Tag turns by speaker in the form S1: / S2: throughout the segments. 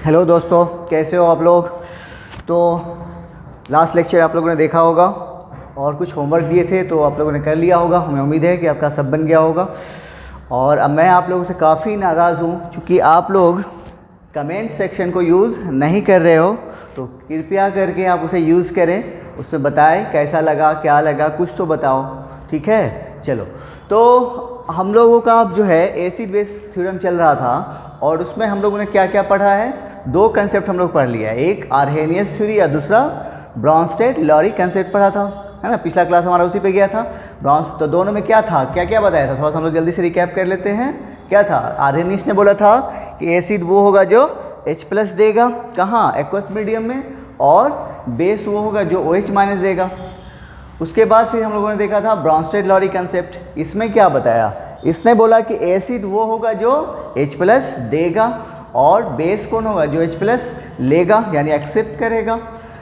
S1: Hello दोस्तों, कैसे हो आप लोग। तो लास्ट लेक्चर आप लोगों ने देखा होगा और कुछ होमवर्क दिए थे तो आप लोगों ने कर लिया होगा। हमें उम्मीद है कि आपका सब बन गया होगा। और अब मैं आप लोगों से काफ़ी नाराज़ हूँ क्योंकि आप लोग कमेंट सेक्शन को यूज़ नहीं कर रहे हो। तो कृपया करके आप उसे यूज़ करें, उसमें बताएं कैसा लगा, क्या लगा, कुछ तो बताओ। ठीक है, चलो। तो हम लोगों का अब जो है एसिड बेस थ्योरम चल रहा था और उसमें हम लोगों ने क्या क्या पढ़ा है। दो कंसेप्ट हम लोग पढ़ लिया है, एक आर्हेनियस थ्योरी या दूसरा ब्रॉन्स्टेड-लॉरी कंसेप्ट पढ़ा था, है ना। पिछला क्लास हमारा उसी पे गया था। तो दोनों में क्या था, क्या क्या बताया था, थोड़ा सा हम लोग जल्दी से रिकैप कर लेते हैं। क्या था, आर्हेनियस ने बोला था कि एसिड वो होगा जो H+ देगा, कहाँ, एक्वस मीडियम में, और बेस वो होगा जो OH- देगा। उसके बाद फिर हम लोगों ने देखा था ब्रॉन्स्टेड-लॉरी कंसेप्ट। इसमें क्या बताया, इसने बोला कि एसिड वो होगा जो H+ देगा और बेस कौन होगा जो H+ लेगा, यानी एक्सेप्ट करेगा,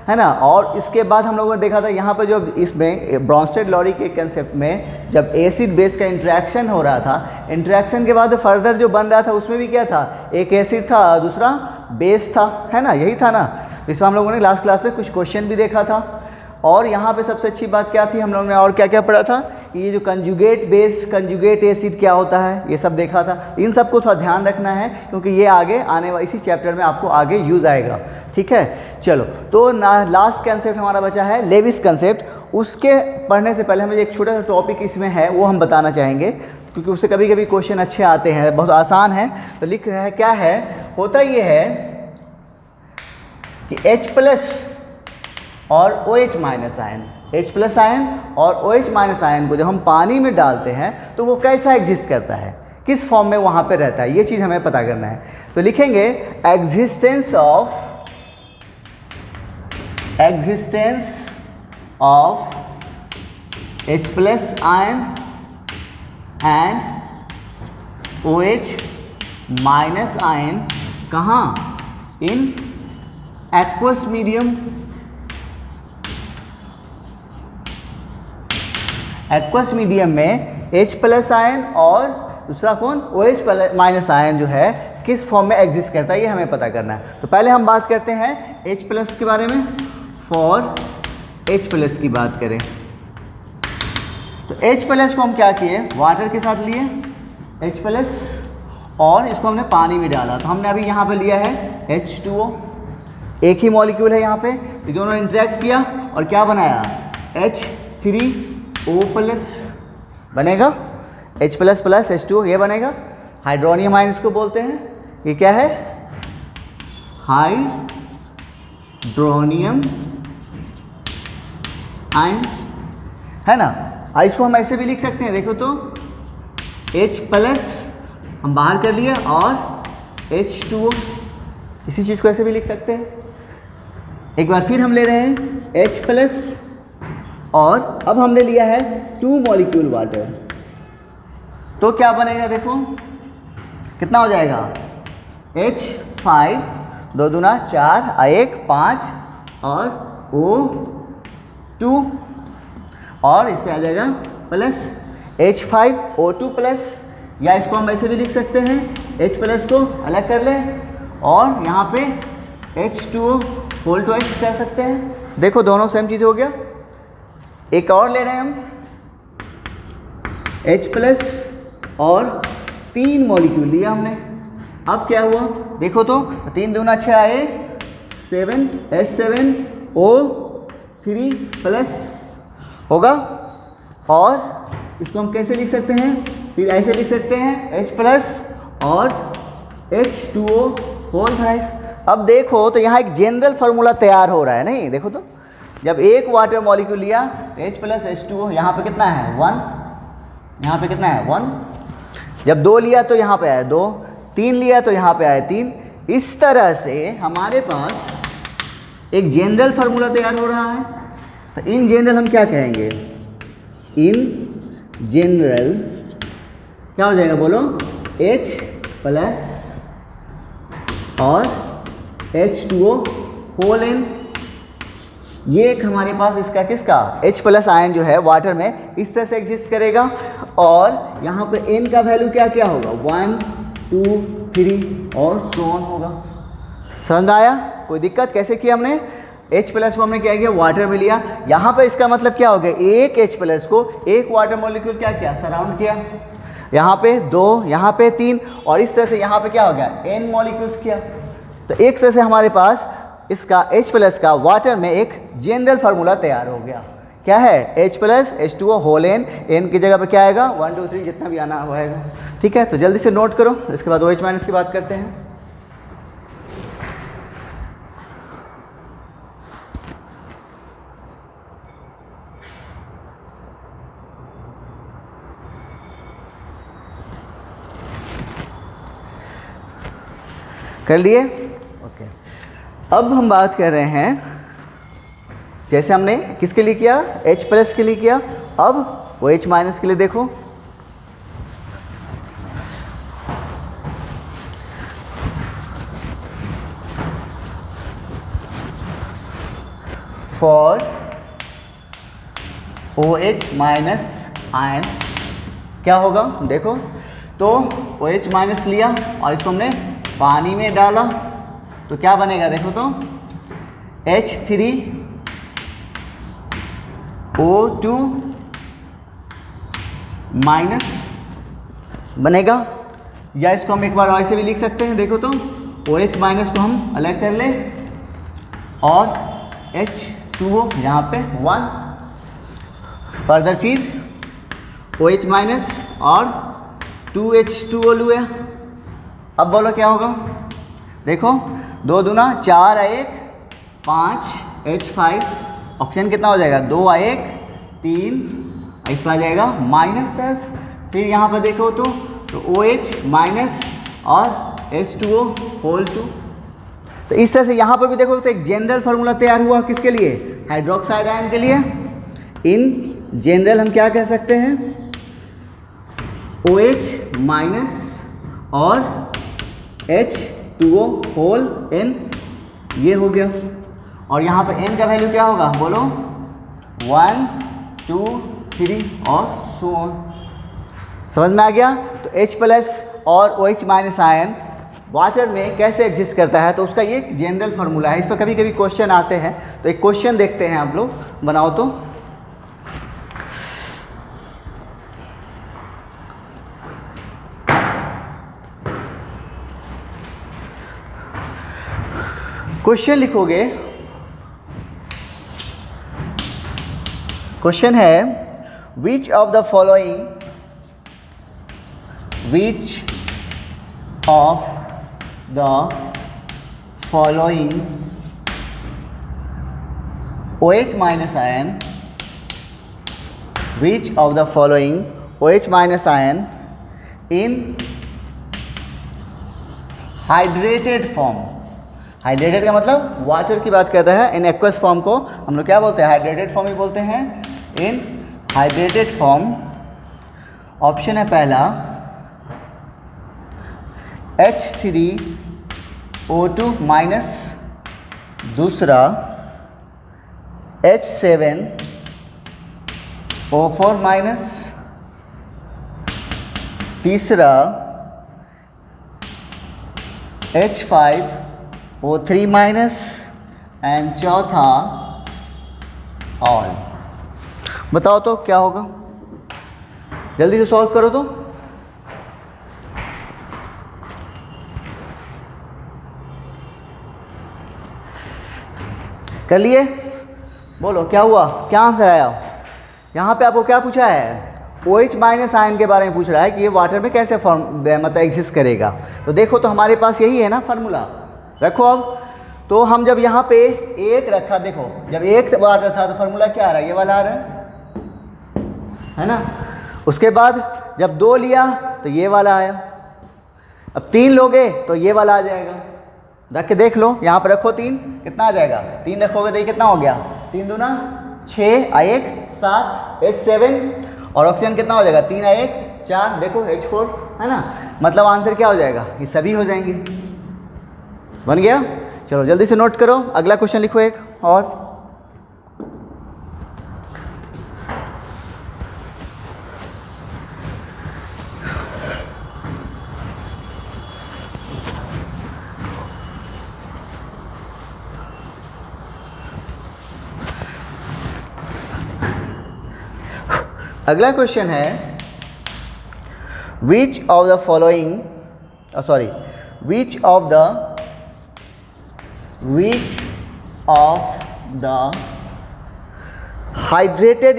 S1: है ना। और इसके बाद हम लोगों ने देखा था यहाँ पर जो इसमें ब्रॉन्स्टेड-लॉरी के कंसेप्ट में जब एसिड बेस का इंटरेक्शन हो रहा था, इंटरेक्शन के बाद फर्दर जो बन रहा था उसमें भी क्या था, एक एसिड था दूसरा बेस था, है ना, यही था ना। इसमें हम लोगों ने लास्ट क्लास में कुछ क्वेश्चन भी देखा था। और यहाँ पे सबसे अच्छी बात क्या थी, हम लोगों ने और क्या क्या पढ़ा था कि ये जो कंजुगेट बेस कंजुगेट एसिड क्या होता है, ये सब देखा था। इन सब को थोड़ा ध्यान रखना है क्योंकि ये आगे आने वाले इसी चैप्टर में आपको आगे यूज़ आएगा। ठीक है, चलो। तो लास्ट कंसेप्ट हमारा बचा है लेविस कंसेप्ट। उसके पढ़ने से पहले हमें एक छोटा सा टॉपिक इसमें है वो हम बताना चाहेंगे क्योंकि उससे कभी कभी क्वेश्चन अच्छे आते हैं, बहुत आसान है। तो लिख रहे हैं क्या है, होता ये है कि H+ और OH- आयन, H+ आयन और OH- आयन को जब हम पानी में डालते हैं तो वो कैसा एग्जिस्ट करता है, किस फॉर्म में वहाँ पे रहता है, ये चीज़ हमें पता करना है। तो लिखेंगे existence of H+ ion and OH- ion कहाँ, in aqueous medium. Aqueous medium में H+ आयन और दूसरा कौन, OH- आयन जो है किस फॉर्म में एग्जिस्ट करता है, ये हमें पता करना है। तो पहले हम बात करते हैं H+ के बारे में। फॉर H+ की बात करें तो H+ को हम क्या किए, वाटर के साथ लिए H+ और इसको हमने पानी में डाला। तो हमने अभी यहाँ पे लिया है H2O, एक ही मॉलिक्यूल है यहाँ पे। ये दोनों इंटरेक्ट किया और क्या बनाया, H3O+ बनेगा, H++ H2O ये बनेगा। हाइड्रोनियम आयन इसको बोलते हैं। ये क्या है, हाइड्रोनियम आयन, है ना। इसको हम ऐसे भी लिख सकते हैं, देखो तो H+ हम बाहर कर लिए और H2O, इसी चीज़ को ऐसे भी लिख सकते हैं। एक बार फिर हम ले रहे हैं H+ और अब हमने लिया है 2 मॉलिक्यूल वाटर। तो क्या बनेगा, देखो कितना हो जाएगा, H5 2 दूना 4 1 5 और O2 और इस पे आ जाएगा प्लस H5O2+, या इसको हम ऐसे भी लिख सकते हैं, H+ को अलग कर लें और यहाँ पे H2O होल ट्वाइस कर सकते हैं। देखो दोनों सेम चीज़ हो गया। एक और ले रहे हैं हम H+ और 3 मॉलिक्यूल लिया हमने। अब क्या हुआ, देखो तो 3 दूना 6 आए 7 H7O3+ होगा। और इसको हम कैसे लिख सकते हैं, फिर ऐसे लिख सकते हैं H+ और H2O होल थ्राइस। अब देखो तो यहाँ एक जनरल फार्मूला तैयार हो रहा है, नहीं, देखो तो जब एक वाटर मॉलिक्यूल लिया H+ H2O, यहाँ पे कितना है 1, यहाँ पे कितना है 1। जब 2 लिया तो यहाँ पे आया 2, 3 लिया तो यहाँ पे आया 3। इस तरह से हमारे पास एक जनरल फार्मूला तैयार हो रहा है। तो इन जनरल हम क्या कहेंगे, इन जनरल क्या हो जाएगा, बोलो, H+ और H2O होल n। ये एक हमारे पास इसका किसका H+ आयन जो है वाटर में इस तरह से एग्जिस्ट करेगा। और यहाँ पे n का वैल्यू क्या क्या होगा, 1 2 3 और सो ऑन होगा। समझ में आया? कोई दिक्कत? कैसे किया हमने? H प्लस को हमने क्या किया, वाटर में लिया। यहाँ पे इसका मतलब क्या हो गया, एक H प्लस को एक वाटर मॉलिक्यूल क्या किया, सराउंड किया। यहाँ पे 2, यहाँ पे 3, और इस तरह से यहाँ पे क्या हो गया, N मॉलिक्यूल्स किया। तो एक तरह से हमारे पास इसका H प्लस का वाटर में एक जनरल फार्मूला तैयार हो गया। क्या है? H plus H2O whole N की जगह पे क्या आएगा, 1 2 3 जितना भी आना वो आएगा। ठीक है, तो जल्दी से नोट करो, इसके बाद OH माइनस की बात करते हैं। कर लिए? ओके। अब हम बात कर रहे हैं, जैसे हमने किसके लिए किया, H प्लस के लिए किया, अब OH माइनस के लिए देखो। फॉर OH माइनस आयन क्या होगा, देखो तो OH माइनस लिया और इसको हमने पानी में डाला तो क्या बनेगा, देखो तो H3O2 माइनस बनेगा। या इसको हम एक बार ऐसे भी लिख सकते हैं, देखो तो OH माइनस को हम अलग कर ले और H2O यहाँ पे 1, फर्दर फिर OH माइनस और 2H2O लिया। अब बोलो क्या होगा, देखो 2 दूना 4 1 5 H5, ऑक्सीजन कितना हो जाएगा, 2 1 3, इस पर आ जाएगा माइनस। फिर यहाँ पर देखो तो OH माइनस और H2O होल 2। तो इस तरह से यहाँ पर भी देखो तो एक जनरल फार्मूला तैयार हुआ, किसके लिए, हाइड्रोक्साइड आयन के लिए। इन जनरल हम क्या कह सकते हैं, OH माइनस और H2O होल N, ये हो गया। और यहाँ पे N का वैल्यू क्या होगा, बोलो 1 2 3 और सो ऑन। समझ में आ गया? तो H प्लस और OH माइनस आयन वाटर में कैसे एग्जिस्ट करता है, तो उसका ये जनरल फार्मूला है। इस पर कभी कभी क्वेश्चन आते हैं, तो एक क्वेश्चन देखते हैं आप लोग, बनाओ तो। क्वेश्चन लिखोगे, क्वेश्चन है which of the following OH minus ion, which of the following OH minus ion in hydrated form. Hydrated का मतलब वाटर की बात कर रहा है। इन एक्वस फॉर्म को हम लोग क्या बोलते हैं, हाइड्रेटेड फॉर्म ही बोलते हैं। इन हाइड्रेटेड फॉर्म, ऑप्शन है पहला H3O2 माइनस, दूसरा H7O4 माइनस, तीसरा H5O3 माइनस एंड चौथा ऑल। बताओ तो क्या होगा, जल्दी से सॉल्व करो तो। कर लिए? बोलो क्या हुआ, क्या आंसर आया? यहाँ पे आपको क्या पूछा है, OH माइनस आयन के बारे में पूछ रहा है कि ये वाटर में कैसे फॉर्म मतलब एग्जिस्ट करेगा। तो देखो तो हमारे पास यही है ना फार्मूला, रखो। अब तो हम जब यहाँ पे एक रखा, देखो जब एक वाटर था तो फार्मूला क्या आ रहा है, ये वाला आ रहा है ना। उसके बाद जब 2 लिया तो ये वाला आया, अब 3 लोगे तो ये वाला आ जाएगा। रख के देख लो, यहाँ पर रखो 3, कितना आ जाएगा, 3 रखोगे तो ये कितना हो गया, 3 दूना 6 1 7 H7, और ऑक्सीजन कितना हो जाएगा, 3 1 4, देखो H4 है ना। मतलब आंसर क्या हो जाएगा, ये सभी हो जाएंगे। बन गया? चलो जल्दी से नोट करो, अगला क्वेश्चन लिखो एक और। अगला क्वेश्चन है which of the following which of the hydrated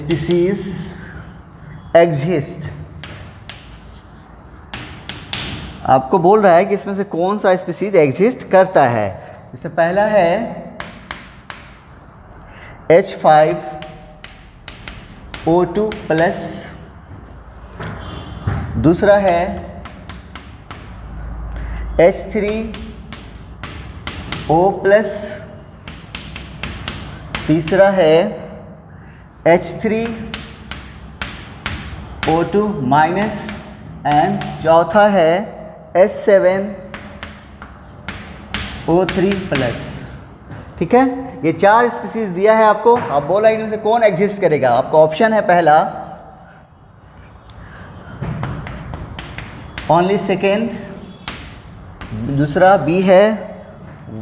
S1: species exist। आपको बोल रहा है कि इसमें से कौन सा स्पीसीज एग्जिस्ट करता है। इससे पहला है H5O2 प्लस, दूसरा है H3O प्लस, तीसरा है H3O2 माइनस एंड चौथा है H7O3 प्लस। ठीक है, ये 4 स्पीसीज दिया है आपको। अब बोला इनमें से कौन एग्जिस्ट करेगा। आपका ऑप्शन है पहला ओनली सेकेंड, दूसरा बी है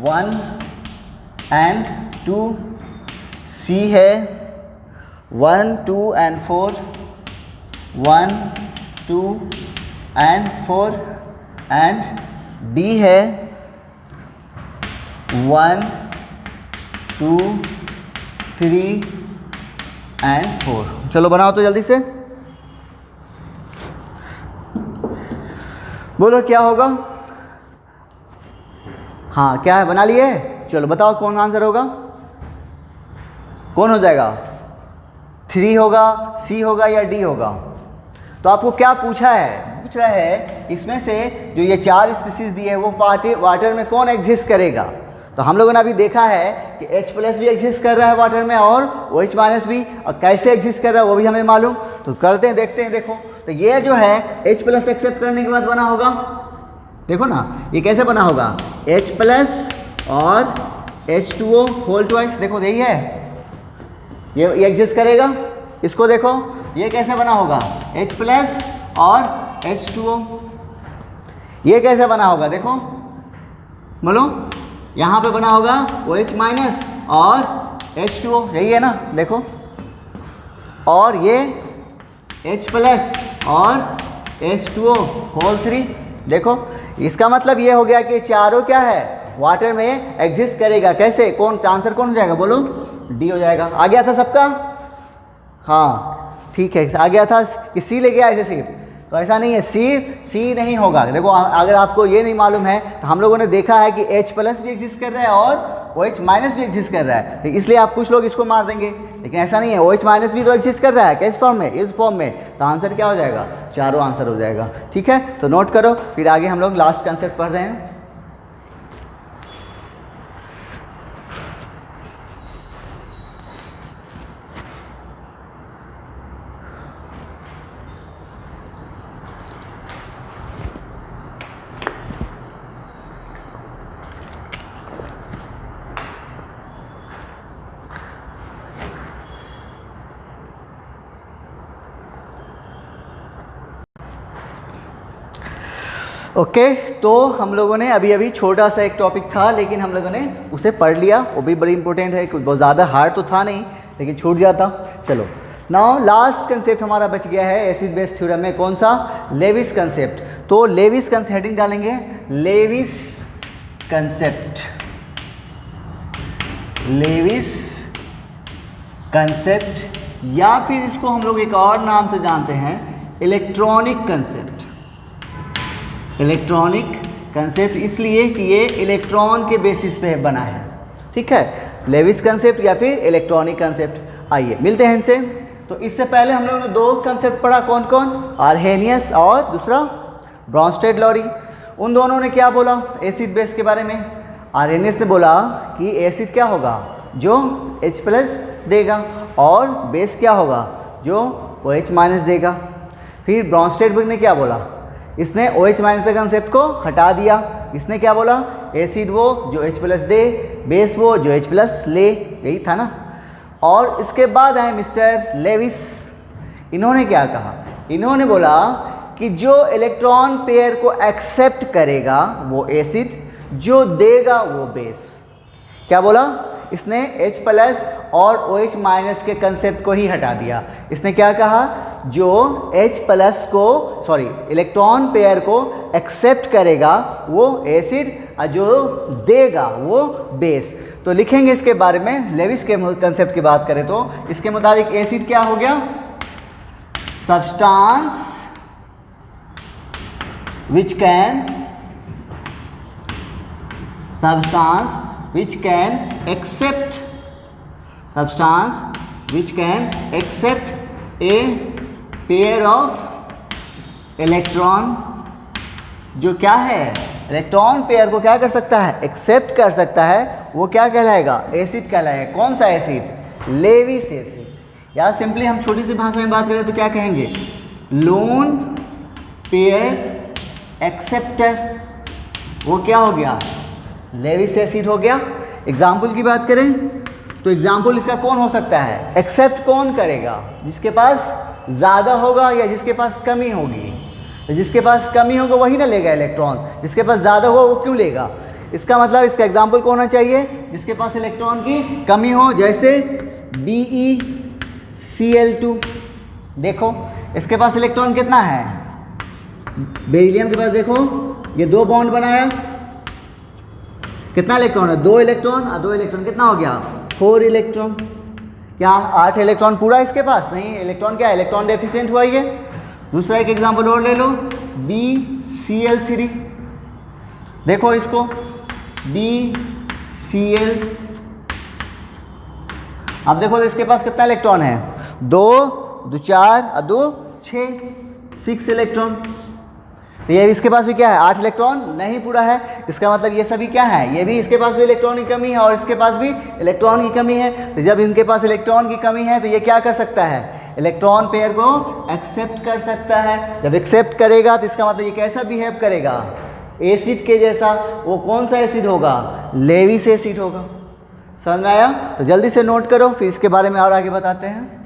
S1: 1 एंड 2, सी है 1, 2 एंड 4, 1, 2 एंड 4 एंड डी है 1, 2, 3 एंड 4। चलो बनाओ तो जल्दी से, बोलो क्या होगा। हाँ क्या है, बना लिए। चलो बताओ कौन आंसर होगा, कौन हो जाएगा। 3 होगा, सी होगा या डी होगा। तो आपको क्या पूछा है, पूछ रहा है इसमें से जो ये 4 स्पीसीज दिए हैं वो वाटर में कौन एग्जिस्ट करेगा। तो हम लोगों ने अभी देखा है कि H प्लस भी एग्जिस्ट कर रहा है वाटर में और OH माइनस भी, और कैसे एग्जिस्ट कर रहा है वो भी हमें मालूम। तो करते हैं, देखते हैं। देखो तो ये जो है H प्लस एक्सेप्ट करने के बाद बना होगा। देखो ना ये कैसे बना होगा, H प्लस और H2O होल ट्वाइस। देखो यही है, ये एग्जिस्ट करेगा। इसको देखो ये कैसे बना होगा, H प्लस और H2O। ये कैसे बना होगा, देखो बोलो, यहाँ पे बना होगा OH माइनस और H2O, यही है ना। देखो, और ये H प्लस और H2O होल 3। देखो इसका मतलब ये हो गया कि चारों क्या है, वाटर में एग्जिस्ट करेगा। कैसे, कौन आंसर कौन हो जाएगा, बोलो डी हो जाएगा। आ गया था सबका। हाँ ठीक है, आ गया था कि सी ले गया ऐसे सिर्फ, तो ऐसा नहीं है, सी नहीं होगा। देखो अगर आपको ये नहीं मालूम है तो हम लोगों ने देखा है कि H प्लस भी एग्जिस्ट कर रहा है और OH माइनस भी एग्जिस्ट कर रहा है, तो इसलिए आप कुछ लोग इसको मार देंगे, लेकिन ऐसा नहीं है। OH माइनस भी तो एग्जिस्ट कर रहा है, किस फॉर्म में, इस फॉर्म में। तो आंसर क्या हो जाएगा, चारों आंसर हो जाएगा। ठीक है, तो नोट करो, फिर आगे हम लोग लास्ट कंसेप्ट पढ़ रहे हैं। ओके तो हम लोगों ने अभी छोटा सा एक टॉपिक था, लेकिन हम लोगों ने उसे पढ़ लिया। वो भी बड़ी इंपॉर्टेंट है, कुछ बहुत ज़्यादा हार्ड तो था नहीं, लेकिन छूट जाता। चलो नाउ लास्ट कंसेप्ट हमारा बच गया है एसिड बेस थ्योरम में, कौन सा, लेविस कंसेप्ट। तो लेविस कंसेप्ट हेडिंग डालेंगे, लेविस कंसेप्ट, लेविस कंसेप्ट, या फिर इसको हम लोग एक और नाम से जानते हैं, इलेक्ट्रॉनिक कंसेप्ट। इलेक्ट्रॉनिक कंसेप्ट इसलिए कि ये इलेक्ट्रॉन के बेसिस पे बना है। ठीक है, लेविस कंसेप्ट या फिर इलेक्ट्रॉनिक कंसेप्ट। आइए मिलते हैं इनसे। तो इससे पहले हम लोगों ने 2 कंसेप्ट पढ़ा, कौन कौन, आर्हेनियस और दूसरा ब्रॉन्स्टेड-लॉरी। उन दोनों ने क्या बोला एसिड बेस के बारे में। आर्हेनियस ने बोला कि एसिड क्या होगा, जो H प्लस देगा, और बेस क्या होगा, जो OH माइनस देगा। फिर ब्रॉन्स्टेड ने क्या बोला, इसने OH माइनस के कंसेप्ट को हटा दिया। इसने क्या बोला, एसिड वो जो H प्लस दे, बेस वो जो H प्लस ले, यही था ना। और इसके बाद आए मिस्टर लेविस। इन्होंने क्या कहा, इन्होंने बोला कि जो इलेक्ट्रॉन पेयर को एक्सेप्ट करेगा वो एसिड, जो देगा वो बेस। क्या बोला इसने? H प्लस और OH माइनस के कंसेप्ट को ही हटा दिया। इसने क्या कहा? जो H प्लस को इलेक्ट्रॉन पेयर को एक्सेप्ट करेगा वो एसिड और जो देगा वो बेस। तो लिखेंगे इसके बारे में, लेविस के कंसेप्ट की बात करें तो इसके मुताबिक एसिड क्या हो गया? Substance which can accept a pair of electron, जो क्या है इलेक्ट्रॉन पेयर को क्या कर सकता है? एक्सेप्ट कर सकता है। वो क्या कहलाएगा? एसिड कहलाएगा। कौन सा एसिड? Lewis acid. या सिंपली हम छोटी सी भाषा में बात करें तो क्या कहेंगे? Lone pair acceptor. वो क्या हो गया? लेविस एसिड हो गया। एग्जाम्पल की बात करें तो एग्जाम्पल इसका कौन हो सकता है? एक्सेप्ट कौन करेगा? जिसके पास ज़्यादा होगा या जिसके पास कमी होगी? जिसके पास कमी होगा वही ना लेगा इलेक्ट्रॉन, जिसके पास ज़्यादा होगा वो क्यों लेगा? इसका मतलब इसका एग्जाम्पल कौन होना चाहिए? जिसके पास इलेक्ट्रॉन की कमी हो, जैसे BeCl2। देखो इसके पास इलेक्ट्रॉन कितना है? बेरिलियम के पास देखो ये 2 बॉन्ड बनाया, कितना इलेक्ट्रॉन है? 2 इलेक्ट्रॉन और 2 इलेक्ट्रॉन कितना हो गया? 4 इलेक्ट्रॉन। क्या 8 इलेक्ट्रॉन पूरा इसके पास? नहीं, इलेक्ट्रॉन क्या है? इलेक्ट्रॉन डेफिशिएंट हुआ ये। दूसरा एक एग्जांपल और ले लो, BeCl3। देखो इसको BeCl। अब देखो तो इसके पास कितना इलेक्ट्रॉन है? 2 2 4 और 2 6 इलेक्ट्रॉन। तो ये इसके पास भी क्या है? 8 इलेक्ट्रॉन नहीं पूरा है। इसका मतलब ये सभी क्या है? ये भी इसके पास भी इलेक्ट्रॉन की कमी है और इसके पास भी इलेक्ट्रॉन की कमी है। तो जब इनके पास इलेक्ट्रॉन की कमी है तो ये क्या कर सकता है? इलेक्ट्रॉन पेयर को एक्सेप्ट कर सकता है। जब एक्सेप्ट करेगा तो इसका मतलब ये कैसा बिहेव करेगा? एसिड के जैसा। वो कौन सा एसिड होगा? लेविस एसिड होगा। समझ में आया? तो जल्दी से नोट करो, फिर इसके बारे में और आगे बताते हैं।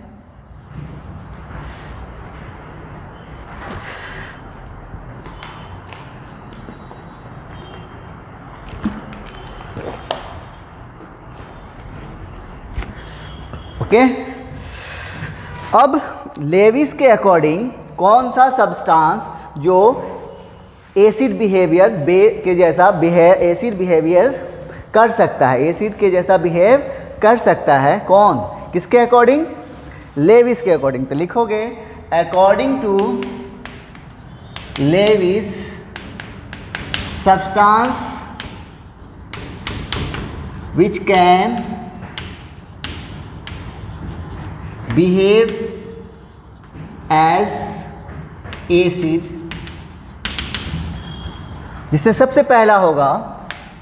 S1: ओके, अब लेविस के अकॉर्डिंग कौन सा सब्सटेंस जो एसिड बिहेवियर के जैसा एसिड बिहेवियर कर सकता है, एसिड के जैसा बिहेव कर सकता है? कौन? किसके अकॉर्डिंग? लेविस के अकॉर्डिंग। तो लिखोगे according to Lewis substance which can behave as acid, जिससे सबसे पहला होगा,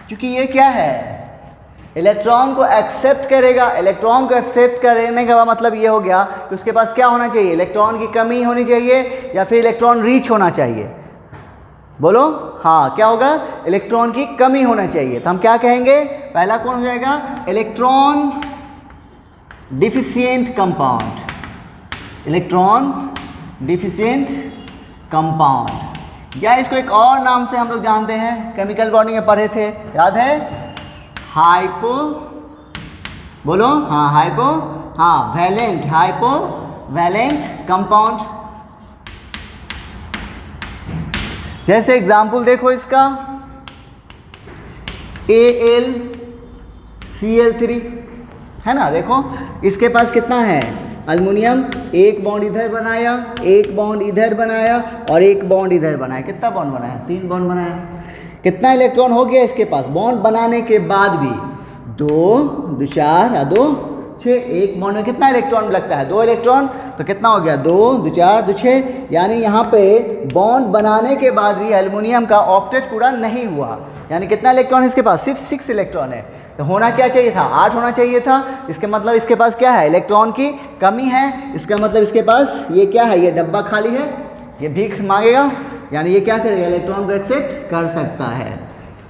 S1: क्योंकि ये क्या है? इलेक्ट्रॉन को एक्सेप्ट करेगा। इलेक्ट्रॉन को एक्सेप्ट करने का मतलब ये हो गया कि उसके पास क्या होना चाहिए? इलेक्ट्रॉन की कमी होनी चाहिए या फिर इलेक्ट्रॉन रीच होना चाहिए? बोलो हाँ, क्या होगा? इलेक्ट्रॉन की कमी होना चाहिए। तो हम क्या कहेंगे? पहला कौन हो जाएगा? Electron deficient compound. Electron deficient compound, या इसको एक और नाम से हम लोग जानते हैं, केमिकल बॉन्डिंग में पढ़े थे, याद है? हाइपो, बोलो हाँ, वैलेंट, हाइपो वैलेंट कंपाउंड। जैसे एग्जाम्पल देखो इसका, AlCl3 है ना। देखो इसके पास कितना है? अल्युमिनियम, एक बॉन्ड इधर बनाया, एक बॉन्ड इधर बनाया और एक बॉन्ड इधर बनाया। कितना बॉन्ड बनाया? 3 बॉन्ड बनाया। कितना इलेक्ट्रॉन हो गया इसके पास? बॉन्ड बनाने के बाद भी 2 2 4 और 2 6। एक बॉन्ड में कितना इलेक्ट्रॉन लगता है? 2 इलेक्ट्रॉन। तो कितना हो गया? 2 2 4 2 6। यानी यहाँ पे बॉन्ड बनाने के बाद भी एल्युमिनियम का ऑक्टेट पूरा नहीं हुआ। यानी कितना इलेक्ट्रॉन इसके पास? सिर्फ 6 इलेक्ट्रॉन है। तो होना क्या चाहिए था? 8 होना चाहिए था। इसके मतलब इसके पास क्या है? इलेक्ट्रॉन की कमी है। इसका मतलब इसके पास ये क्या है? ये डब्बा खाली है, ये भीख मांगेगा, यानी ये क्या करेगा? इलेक्ट्रॉन को एक्सेप्ट कर सकता है।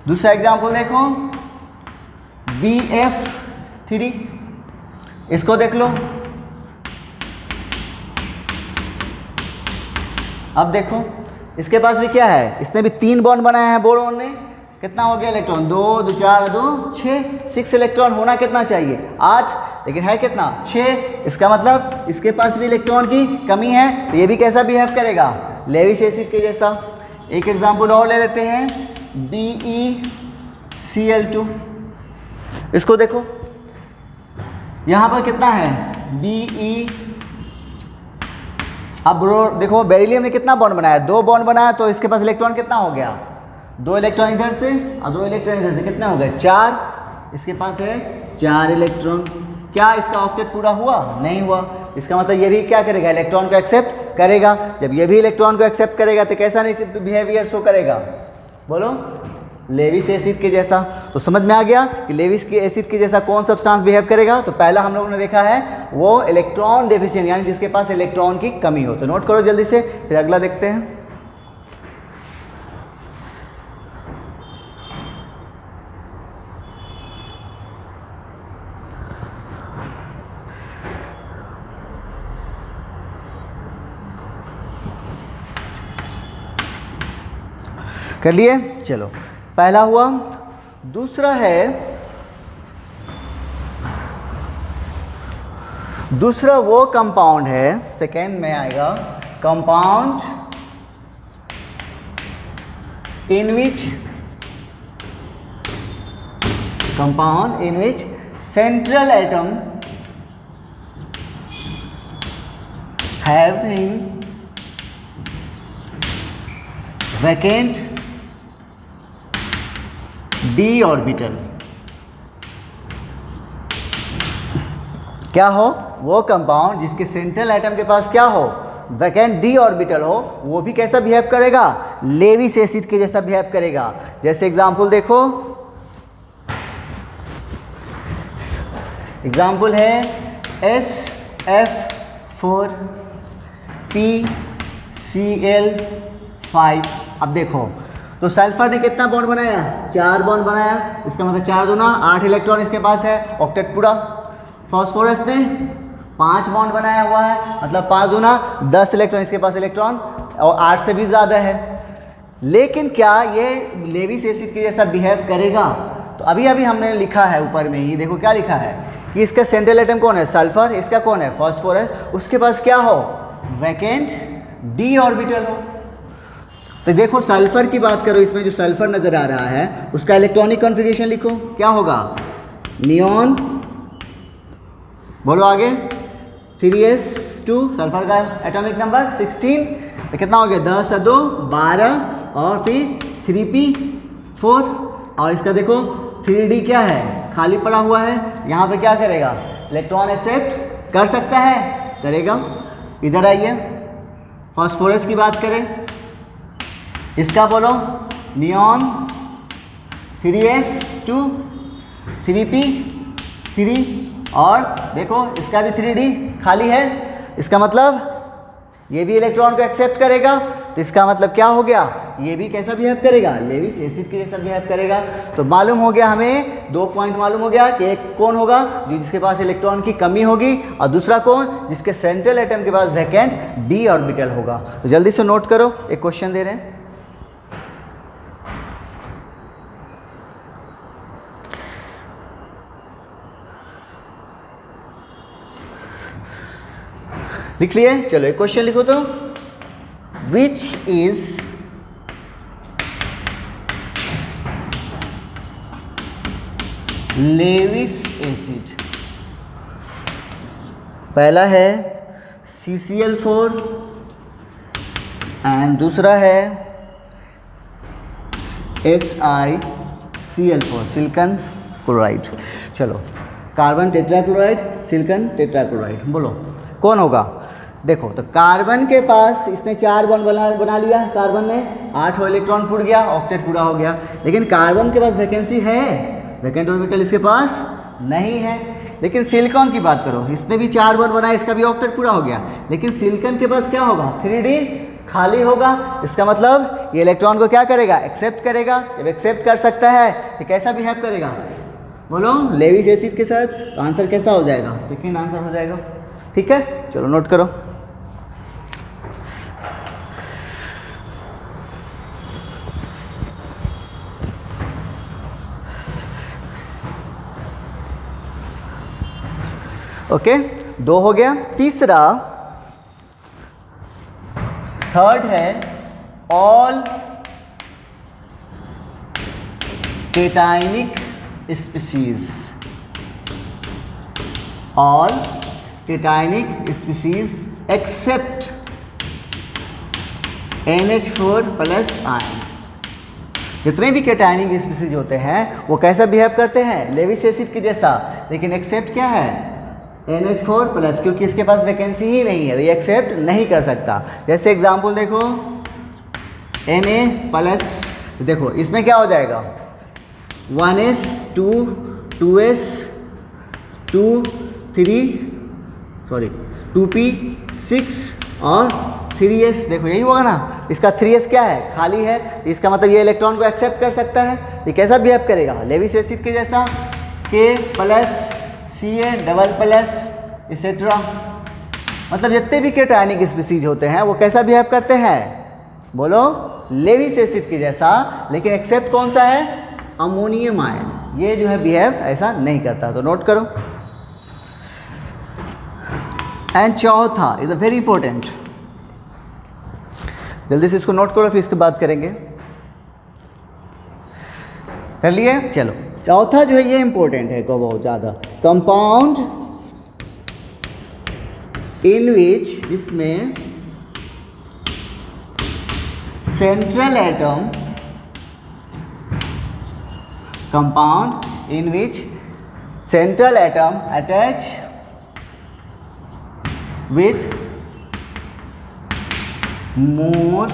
S1: दूसरा एग्जाम्पल देखो, BF3, इसको देख लो। अब देखो इसके पास भी क्या है? इसने भी 3 बॉन्ड बनाया है बोरोन ने, कितना हो गया इलेक्ट्रॉन, 2 2 4 2 6, 6 इलेक्ट्रॉन होना कितना चाहिए 8, लेकिन है कितना 6। इसका मतलब इसके पास भी इलेक्ट्रॉन की कमी है, तो ये भी कैसा बिहेव करेगा, लेविस एसिड के जैसा। एक एग्जांपल और ले लेते हैं, BeCl2। इसको देखो, यहाँ पर कितना है Be। अब देखो बेरिलियम ने कितना बॉन्ड बनाया, 2 बॉन्ड बनाया, तो इसके पास इलेक्ट्रॉन कितना हो गया, 2 इलेक्ट्रॉन इधर से और 2 इलेक्ट्रॉन इधर से, कितना हो गया 4। इसके पास है 4 इलेक्ट्रॉन। क्या इसका ऑक्टेट पूरा हुआ, नहीं हुआ। इसका मतलब ये भी क्या करेगा, इलेक्ट्रॉन को एक्सेप्ट करेगा। जब ये भी इलेक्ट्रॉन को एक्सेप्ट करेगा तो कैसा नहीं बिहेवियर शो करेगा, बोलो लेविस एसिड के जैसा। तो समझ में आ गया कि लेविस के एसिड के जैसा कौन सब्सटेंस बिहेव करेगा। तो पहला हम लोगों ने देखा है वो इलेक्ट्रॉन डेफिशिएंट, यानी जिसके पास इलेक्ट्रॉन की कमी हो। तो नोट करो जल्दी से, फिर अगला देखते हैं। कर लिए, चलो पहला हुआ। दूसरा है, दूसरा वो कंपाउंड है, सेकेंड में आएगा compound in which central atom having vacant d orbital. क्या हो, वो कंपाउंड जिसके सेंट्रल एटम के पास क्या हो, वैकेंट डी ऑर्बिटल हो, वो भी कैसा बिहेव करेगा, लेविस एसिड के जैसा बिहेव करेगा। जैसे एग्जांपल देखो, एग्जांपल है SF4PCl5। अब देखो, तो सल्फर ने कितना बॉन्ड बनाया, 4 बॉन्ड बनाया। इसका मतलब 4 दूना 8 इलेक्ट्रॉन इसके पास है, ऑक्टेट पूरा। फास्फोरस ने 5 बॉन्ड बनाया हुआ है, मतलब 5 दूना 10 इलेक्ट्रॉन इसके पास इलेक्ट्रॉन, और 8 से भी ज़्यादा है। लेकिन क्या ये लेविस एसिड के जैसा बिहेव करेगा? तो अभी अभी हमने लिखा है ऊपर में ही, देखो क्या लिखा है कि इसका सेंट्रल एटम कौन है, सल्फर, इसका कौन है, फास्फोरस। उसके पास क्या हो, वैकेंट डी ऑर्बिटल हो। तो देखो सल्फर की बात करो, इसमें जो सल्फर नजर आ रहा है उसका इलेक्ट्रॉनिक कॉन्फ़िगरेशन लिखो, क्या होगा, नियॉन, बोलो आगे, 3s2, सल्फर का एटॉमिक नंबर 16, तो कितना हो गया, 10 2 12, और फिर 3p4, और इसका देखो 3d क्या है, खाली पड़ा हुआ है। यहाँ पे क्या करेगा, इलेक्ट्रॉन एक्सेप्ट कर सकता है, करेगा। इधर आइए, फास्फोरस की बात करें, इसका बोलो नियॉन, 3s2 3p3, और देखो इसका भी 3d खाली है। इसका मतलब ये भी इलेक्ट्रॉन को एक्सेप्ट करेगा, तो इसका मतलब क्या हो गया, ये भी कैसा बिहेव करेगा, लेविस एसिड के जैसा बिहेव करेगा। तो मालूम हो गया हमें, 2 पॉइंट मालूम हो गया कि एक कौन होगा जो जिसके पास इलेक्ट्रॉन की कमी होगी, और दूसरा कौन जिसके सेंट्रल एटम के पास वैकेंट डी ऑर्बिटल होगा। तो जल्दी से नोट करो, एक क्वेश्चन दे रहे हैं, लिख लिए, चलो एक क्वेश्चन लिखो तो, विच इज लेविस एसिड। पहला है CCl4 एंड दूसरा है SiCl4, सिलिकॉन क्लोराइड। चलो, कार्बन टेट्राक्लोराइड, सिलिकॉन टेट्राक्लोराइड, बोलो कौन होगा। देखो, तो कार्बन के पास इसने 4 बॉन्ड बना लिया, कार्बन ने 8 इलेक्ट्रॉन पुट गया, ऑक्टेट पूरा हो गया। लेकिन कार्बन के पास वैकेंसी है, वैकेंट ऑर्बिटल इसके पास नहीं है। लेकिन सिलिकॉन की बात करो, इसने भी 4 बॉन्ड बनाया, इसका भी ऑक्टेट पूरा हो गया। लेकिन सिलिकॉन के पास क्या होगा, 3d खाली होगा। इसका मतलब ये इलेक्ट्रॉन को क्या करेगा, एक्सेप्ट करेगा। जब एक्सेप्ट कर सकता है तो कैसा बिहेव करेगा, बोलो लेविस एसिड के साथ। तो आंसर कैसा हो जाएगा, सेकेंड आंसर हो जाएगा। ठीक है, चलो नोट करो। ओके, 2 हो गया। तीसरा, थर्ड है all cationic species, all cationic species except NH4 plus ion. जितने भी केटाइनिक स्पीसीज होते हैं वो कैसा बिहेव करते हैं, लेविस एसिड के जैसा, लेकिन एक्सेप्ट क्या है, NH4 प्लस, क्योंकि इसके पास वैकेंसी ही नहीं है, ये एक्सेप्ट नहीं कर सकता। जैसे एग्जांपल देखो, Na प्लस, देखो इसमें क्या हो जाएगा, 1s 2s 2p 6 और 3s, देखो यही होगा ना, इसका 3s क्या है, खाली है, इसका मतलब ये इलेक्ट्रॉन को एक्सेप्ट कर सकता है। ये कैसा बिहेव करेगा, लेविस एसिड के जैसा, K plus Ca double plus etcetera. मतलब जितने भी केटायनिक स्पीसीज होते हैं वो कैसा बिहेव करते हैं, बोलो, लेविस एसिड के जैसा, लेकिन एक्सेप्ट कौन सा है, अमोनियम आयन। ये जो है बिहेव ऐसा नहीं करता, तो नोट करो। एंड चौथा इज अ वेरी इंपॉर्टेंट, जल्दी से इसको नोट करो, फिर इसके बाद करेंगे। कर लिए, चलो चौथा जो है ये इंपॉर्टेंट है को बहुत ज़्यादा, कंपाउंड इन विच, जिसमें central atom, compound in which central atom attach with more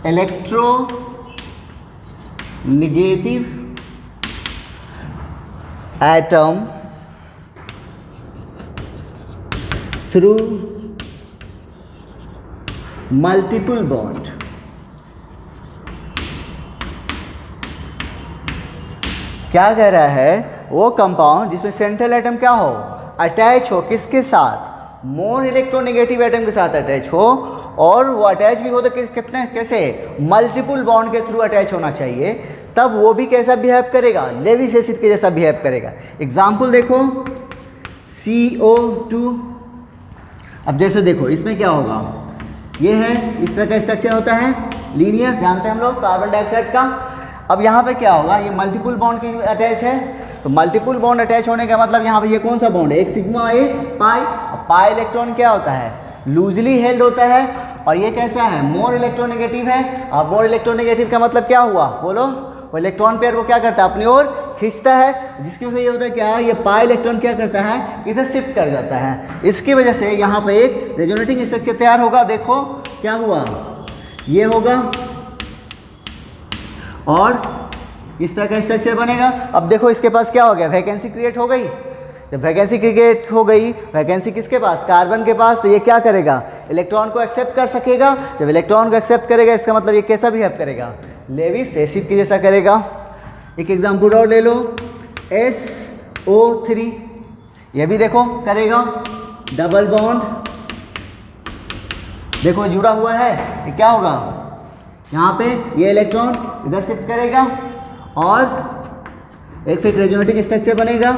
S1: electronegative atom through multiple bond। क्या कह रहा है, वो कंपाउंड जिसमें सेंट्रल एटम क्या हो, अटैच हो, किसके साथ, मोर इलेक्ट्रोनेगेटिव एटम के साथ अटैच हो, और वो अटैच भी हो तो कितने, कैसे, मल्टीपल बॉन्ड के थ्रू अटैच होना चाहिए, तब वो भी कैसा बिहेव करेगा, लेविस एसिड के जैसा बिहेव करेगा। एग्जाम्पल देखो, CO2। अब जैसे देखो इसमें क्या होगा, ये है, इस तरह का स्ट्रक्चर होता है, लीनियर, जानते हैं हम लोग कार्बन डाइऑक्साइड का। अब यहाँ पे क्या होगा, ये मल्टीपल बॉन्ड के अटैच है, तो मल्टीपल बॉन्ड अटैच होने का मतलब यहाँ पे ये कौन सा बॉन्ड है, एक सिग्मा ए पाई। पाई इलेक्ट्रॉन क्या होता है, लूजली हेल्ड होता है, और ये कैसा है, मोर इलेक्ट्रोनेगेटिव है। और मोर इलेक्ट्रोनेगेटिव का मतलब क्या हुआ, बोलो, वो इलेक्ट्रॉन पेयर को क्या करता है, अपनी ओर खींचता है, जिसकी वजह से ये होता है क्या, ये पाई इलेक्ट्रॉन क्या करता है, इधर शिफ्ट कर जाता है। इसकी वजह से यहाँ पे एक रेजोनेटिंग स्ट्रक्चर तैयार होगा। देखो क्या हुआ, ये होगा और इस तरह का स्ट्रक्चर बनेगा। अब देखो इसके पास क्या हो गया, वैकेंसी क्रिएट हो गई। जब वैकेंसी क्रिएट हो गई, वैकेंसी किसके पास, कार्बन के पास, तो ये क्या करेगा, इलेक्ट्रॉन को एक्सेप्ट कर सकेगा। जब इलेक्ट्रॉन को एक्सेप्ट करेगा, इसका मतलब ये कैसा बिहेव करेगा, लेविस एसिड के जैसा करेगा। एक एग्जाम्पल और ले लो, SO3, ये भी देखो करेगा, डबल बॉन्ड, देखो जुड़ा हुआ है, ये क्या होगा, यहाँ पे ये इलेक्ट्रॉन इधर शिफ्ट करेगा और एक फिर रेजोनेटिंग स्ट्रक्चर बनेगा,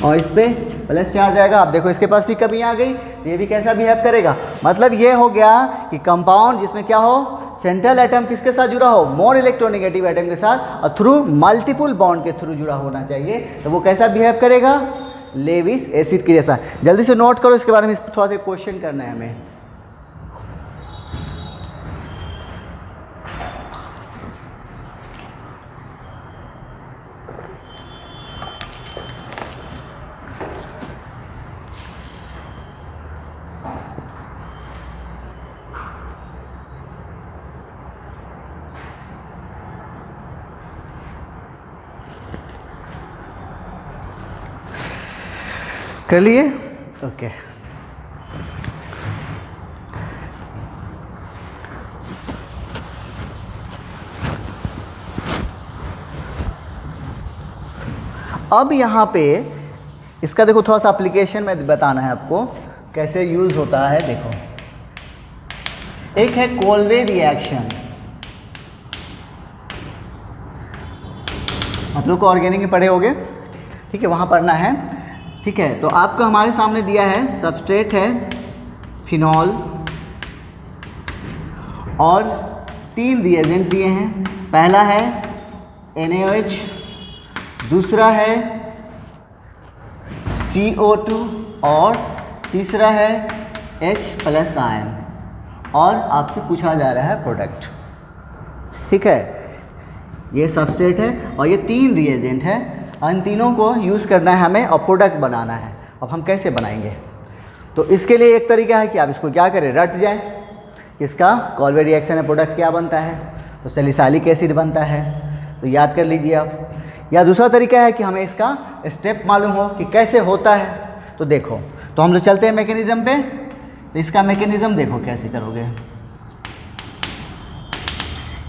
S1: और इस पे प्लस चार्ज आएगा। अब देखो इसके पास भी कमी आ गई, ये भी कैसा बिहेव करेगा। मतलब ये हो गया कि कंपाउंड जिसमें क्या हो, सेंट्रल एटम किसके साथ जुड़ा हो, मोर इलेक्ट्रोनेगेटिव एटम के साथ, और थ्रू मल्टीपल बॉन्ड के थ्रू जुड़ा होना चाहिए, तो वो कैसा बिहेव करेगा, लेविस एसिड के जैसा। जल्दी से नोट करो, इसके बारे में थोड़ा सा क्वेश्चन करना है हमें। कर लिए, ओके। अब यहाँ पे इसका देखो थोड़ा सा एप्लीकेशन में बताना है आपको, कैसे यूज होता है। देखो एक है कोलवे रिएक्शन, आप लोग को ऑर्गेनिक में पढ़े होंगे, ठीक है, वहाँ पढ़ना है, ठीक है। तो आपको हमारे सामने दिया है सबस्ट्रेट है फिनॉल और 3 रिएजेंट दिए हैं। पहला है NaOH, दूसरा है CO2 और तीसरा है H+ आयन, और आपसे पूछा जा रहा है प्रोडक्ट, ठीक है। ये सबस्ट्रेट है और ये 3 रिएजेंट है, और इन तीनों को यूज़ करना है हमें और प्रोडक्ट बनाना है। अब हम कैसे बनाएंगे? तो इसके लिए एक तरीका है कि आप इसको क्या करें, रट जाएं। इसका कॉल्वे रिएक्शन है, प्रोडक्ट क्या बनता है, तो सैलिसाइलिक एसिड बनता है, तो याद कर लीजिए आप। या दूसरा तरीका है कि हमें इसका स्टेप मालूम हो कि कैसे होता है। तो देखो, तो हम लोग चलते हैं मैकेनिज़्म पे। तो इसका मैकेनिज़्म देखो कैसे करोगे।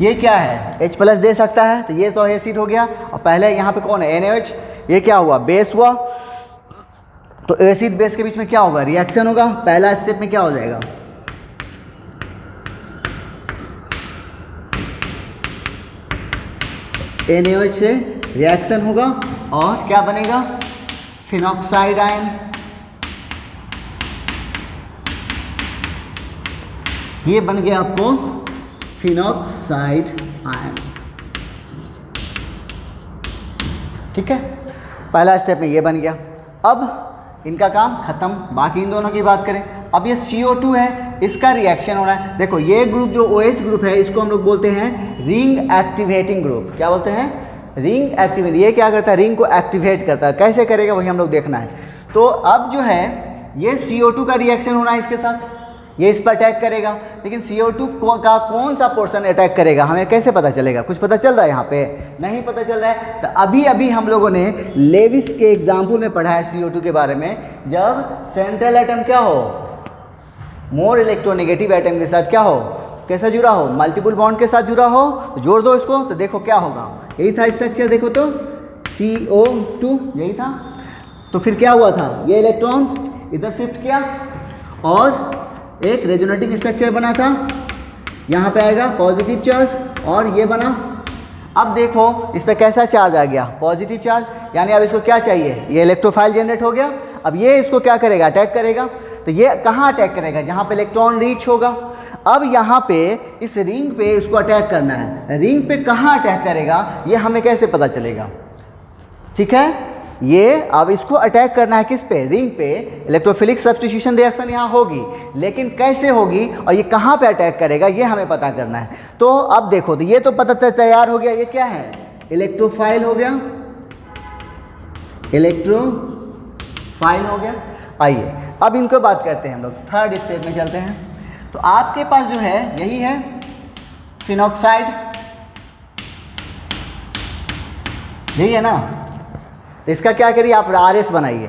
S1: ये क्या है, H+ दे सकता है, तो ये तो एसिड हो गया, और पहले यहाँ पे कौन है, NaOH, ये क्या हुआ, बेस हुआ। तो एसिड बेस के बीच में क्या होगा, रिएक्शन होगा। पहला स्टेप में क्या हो जाएगा, NaOH से रिएक्शन होगा और क्या बनेगा, फिनॉक्साइड आयन। ये बन गया आपको फिनॉक्साइड आयन, ठीक है। पहला स्टेप में ये बन गया। अब इनका काम खत्म। बाकी इन दोनों की बात करें, अब ये CO2 है, इसका रिएक्शन हो रहा है। देखो ये ग्रुप जो OH ग्रुप है, इसको हम लोग बोलते हैं रिंग एक्टिवेटिंग ग्रुप। क्या बोलते हैं, रिंग एक्टिवेट। ये क्या करता है, रिंग को एक्टिवेट करता है। कैसे करेगा वही हम लोग देखना है। तो अब जो है ये CO2 का रिएक्शन होना है इसके साथ, ये इस पर अटैक करेगा। लेकिन CO2 का कौन सा पोर्शन अटैक करेगा, हमें कैसे पता चलेगा? कुछ पता चल रहा है यहाँ पे? नहीं पता चल रहा है। तो अभी अभी हम लोगों ने लेविस के एग्जाम्पल में पढ़ा है CO2 के बारे में, जब सेंट्रल एटम क्या हो, मोर इलेक्ट्रोनेगेटिव एटम के साथ क्या हो, कैसा जुड़ा हो, मल्टीपल बॉन्ड के साथ जुड़ा हो। तो जोड़ दो इसको, तो देखो क्या होगा। यही था स्ट्रक्चर, देखो तो CO2 यही था। तो फिर क्या हुआ था, ये इलेक्ट्रॉन इधर शिफ्ट किया और एक रेजोनेटिंग स्ट्रक्चर बना था। यहाँ पे आएगा पॉजिटिव चार्ज और ये बना। अब देखो इस पर कैसा चार्ज आ गया, पॉजिटिव चार्ज। यानी अब इसको क्या चाहिए, ये इलेक्ट्रोफाइल जनरेट हो गया। अब ये इसको क्या करेगा, अटैक करेगा। तो ये कहाँ अटैक करेगा, जहाँ पे इलेक्ट्रॉन रीच होगा। अब यहाँ पे इस रिंग पे इसको अटैक करना है। रिंग पे कहाँ अटैक करेगा ये हमें कैसे पता चलेगा, ठीक है। ये अब इसको अटैक करना है किस पे, रिंग पे। इलेक्ट्रोफिलिक सब्स्टिट्यूशन रिएक्शन यहाँ होगी, लेकिन कैसे होगी और ये कहाँ पे अटैक करेगा ये हमें पता करना है। तो अब देखो, तो ये तो पता तैयार हो गया। ये क्या है, इलेक्ट्रोफाइल हो गया, इलेक्ट्रोफाइल हो गया। आइए अब इनको बात करते हैं हम लोग, थर्ड स्टेप में चलते हैं। तो आपके पास जो है यही है फिनॉक्साइड, यही है ना। तो इसका क्या करिए आप, RS बनाइए।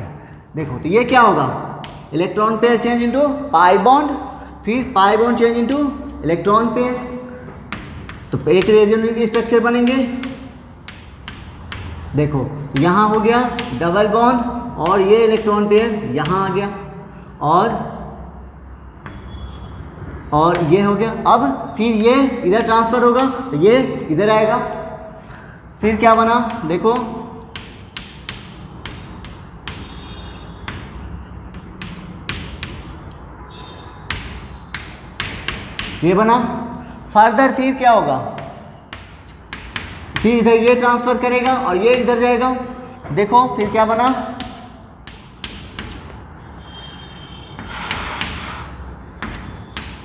S1: देखो तो ये क्या होगा, electron pair change into pi bond, फिर pi bond change into electron pair. तो एक रेजोनेटिव स्ट्रक्चर बनेंगे। देखो यहाँ हो गया डबल बॉन्ड और ये इलेक्ट्रॉन पेयर यहाँ आ गया और ये हो गया। अब फिर ये इधर ट्रांसफर होगा तो ये इधर आएगा। फिर क्या बना, देखो ये बना। फर्दर फिर क्या होगा, फिर इधर ये ट्रांसफर करेगा और ये इधर जाएगा। देखो फिर क्या बना,